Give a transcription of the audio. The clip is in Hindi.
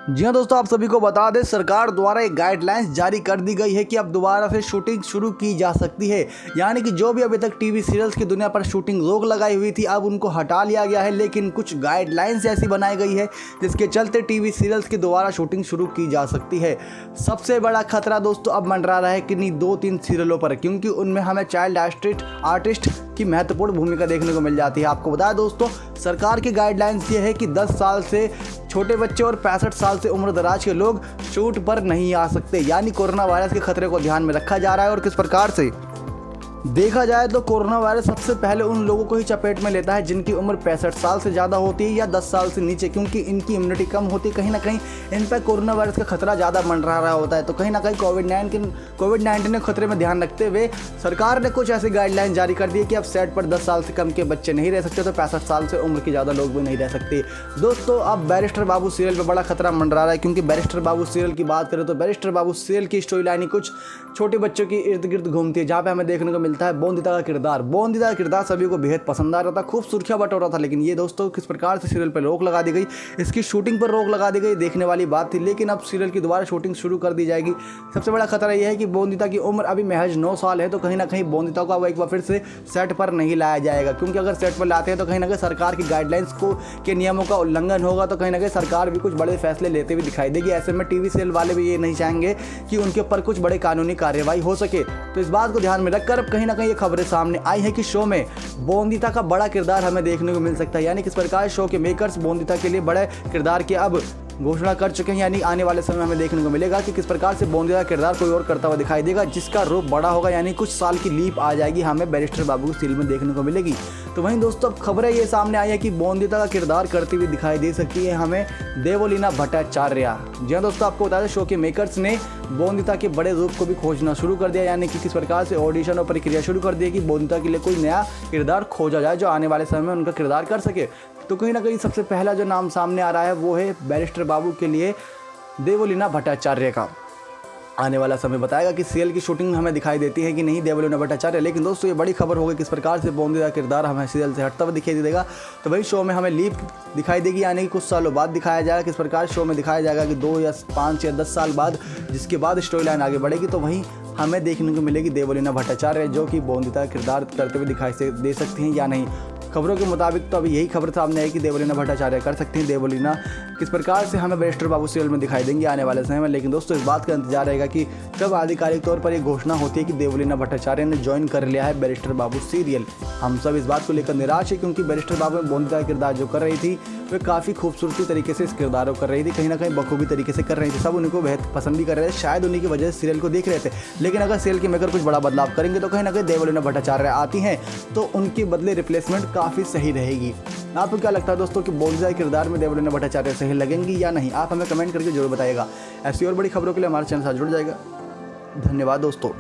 जी हाँ दोस्तों, आप सभी को बता दें सरकार द्वारा एक गाइडलाइंस जारी कर दी गई है कि अब दोबारा से शूटिंग शुरू की जा सकती है। यानी कि जो भी अभी तक टीवी सीरियल्स की दुनिया पर शूटिंग रोक लगाई हुई थी, अब उनको हटा लिया गया है। लेकिन कुछ गाइडलाइंस ऐसी बनाई गई है जिसके चलते टीवी सीरियल्स की दोबारा शूटिंग शुरू की जा सकती है। सबसे बड़ा खतरा दोस्तों अब मंडरा रहा है किन्हीं 2-3 सीरियलों पर, क्योंकि उनमें हमें चाइल्ड आर्टिस्ट की महत्वपूर्ण भूमिका देखने को मिल जाती है। आपको बताया दोस्तों, सरकार की गाइडलाइंस ये है कि 10 साल से छोटे बच्चे और 65 साल से उम्र दराज के लोग शूट पर नहीं आ सकते। यानी कोरोना वायरस के खतरे को ध्यान में रखा जा रहा है। और किस प्रकार से देखा जाए तो कोरोना वायरस सबसे पहले उन लोगों को ही चपेट में लेता है जिनकी उम्र 65 साल से ज़्यादा होती है या 10 साल से नीचे, क्योंकि इनकी इम्यूनिटी कम होती है। कहीं ना कहीं इन पर कोरोना वायरस का खतरा ज़्यादा मंडरा रहा होता है। तो कहीं ना कहीं कोविड-19 के खतरे में ध्यान रखते हुए सरकार ने कुछ ऐसी गाइडलाइन जारी कर दी है कि अब सेट पर 10 साल से कम के बच्चे नहीं रह सकते, तो 65 साल से उम्र के ज़्यादा लोग भी नहीं रह सकते। दोस्तों, अब बैरिस्टर बाबू सीरियल पर बड़ा खतरा मंडरा रहा है, क्योंकि बैरिस्टर बाबू सीरियल की बात करें तो बैरिस्टर बाबू सीरियल की स्टोरी लाइन कुछ छोटे बच्चों के इर्द गिर्द घूमती है, जहाँ पे हमें देखने को मिलता है बोंदिता का किरदार सभी को बेहद पसंद आ रहा था, खूब सुर्खियां बटोरा था। लेकिन ये दोस्तों किस प्रकार से सीरियल पर रोक लगा दी गई, इसकी शूटिंग पर रोक लगा दी गई, देखने वाली बात थी। लेकिन अब सीरियल की दोबारा शूटिंग शुरू कर दी जाएगी। सबसे बड़ा खतरा यह है कि बोंदिता की उम्र अभी महज 9 साल है, तो कहीं ना कहीं बोंदिता को अब एक बार फिर से सेट पर नहीं लाया जाएगा, क्योंकि अगर सेट पर लाते हैं तो कहीं ना कहीं सरकार की गाइडलाइंस के नियमों का उल्लंघन होगा। तो कहीं ना कहीं सरकार भी कुछ बड़े फैसले लेते हुए दिखाई देगी। ऐसे में टीवी सीरियल वाले भी ये नहीं चाहेंगे कि उनके ऊपर कुछ बड़े कानूनी कार्रवाई हो सके। तो इस बात को ध्यान में रखकर अब कहीं ना कहीं ये खबरें सामने आई है कि शो में बोंदिता का बड़ा किरदार हमें देखने को मिल सकता है। यानी किस प्रकार शो के मेकर्स बोंदिता के लिए बड़े किरदार की अब घोषणा कर चुके हैं। यानी आने वाले समय हमें देखने को मिलेगा कि किस प्रकार से बोंदिता का किरदार कोई और करता हुआ दिखाई देगा, जिसका रूप बड़ा होगा। यानी कुछ साल की लीप आ जाएगी, हमें बैरिस्टर बाबू सीरियल में देखने को मिलेगी। तो वहीं दोस्तों अब खबरें ये सामने आई है कि बोंदिता का किरदार करती हुई दिखाई दे सकती है हमें देवोलीना भट्टाचार्य। जी हाँ दोस्तों, आपको बता दें शो के मेकर्स ने बोंदिता के बड़े रूप को भी खोजना शुरू कर दिया। यानी कि किस प्रकार से ऑडिशन और प्रक्रिया शुरू कर दी कि बोंदिता के लिए कोई नया किरदार खोजा जाए जो आने वाले समय में उनका किरदार कर सके। तो कहीं ना कहीं सबसे पहला जो नाम सामने आ रहा है वो है बैरिस्टर बाबू के लिए देवोलीना भट्टाचार्य का। आने वाला समय बताएगा कि सीरियल की शूटिंग हमें दिखाई देती है कि नहीं देवोलीना भट्टाचार्य। लेकिन दोस्तों ये बड़ी खबर होगी किस प्रकार से बोंदिता का किरदार हमें सीरियल से हटता हुआ दिखाई देगा। तो वही शो में हमें लीप दिखाई देगी, यानी कि कुछ सालों बाद दिखाया जाएगा। किस प्रकार शो में दिखाया जाएगा कि 2 या 5 या 10 साल बाद, जिसके बाद स्टोरी लाइन आगे बढ़ेगी। तो वहीं हमें देखने को मिलेगी देवोलीना भट्टाचार्य, जो कि बोंदिता का किरदार करते हुए दिखाई दे सकती हैं या नहीं। खबरों के मुताबिक तो अभी यही खबर सामने आई कि देवोलीना भट्टाचार्य कर सकती हैं। देवोलीना किस प्रकार से हमें बैरिस्टर बाबू सीरियल में दिखाई देंगे आने वाले समय में। लेकिन दोस्तों इस बात का इंतजार रहेगा कि कब आधिकारिक तौर पर यह घोषणा होती है कि देवोलीना भट्टाचार्य ने ज्वाइन कर लिया है बैरिस्टर बाबू सीरियल। हम सब इस बात को लेकर निराश है, क्योंकि बैरिस्टर बाबू में बोंदिता का किरदार जो कर रही थी वे काफ़ी खूबसूरती तरीके से इस किरदार को कर रही थी, कहीं ना कहीं बखूबी तरीके से कर रही थी। सब उनको बेहद पसंद भी कर रहे थे, शायद उन्हीं की वजह से सीरियल को देख रहे थे। लेकिन अगर सीरियल के मेकर कुछ बड़ा बदलाव करेंगे तो कहीं ना कहीं देवोलीना भट्टाचार्य आती हैं, तो उनके बदले रिप्लेसमेंट काफ़ी सही रहेगी। आपको क्या लगता है दोस्तों कि बोंदिता के किरदार में देवोलीना भट्टाचार्य सही लगेंगी या नहीं? आप हमें कमेंट करके जरूर बताइएगा। ऐसी और बड़ी खबरों के लिए हमारे चैनल से जुड़ जाएगा। धन्यवाद दोस्तों।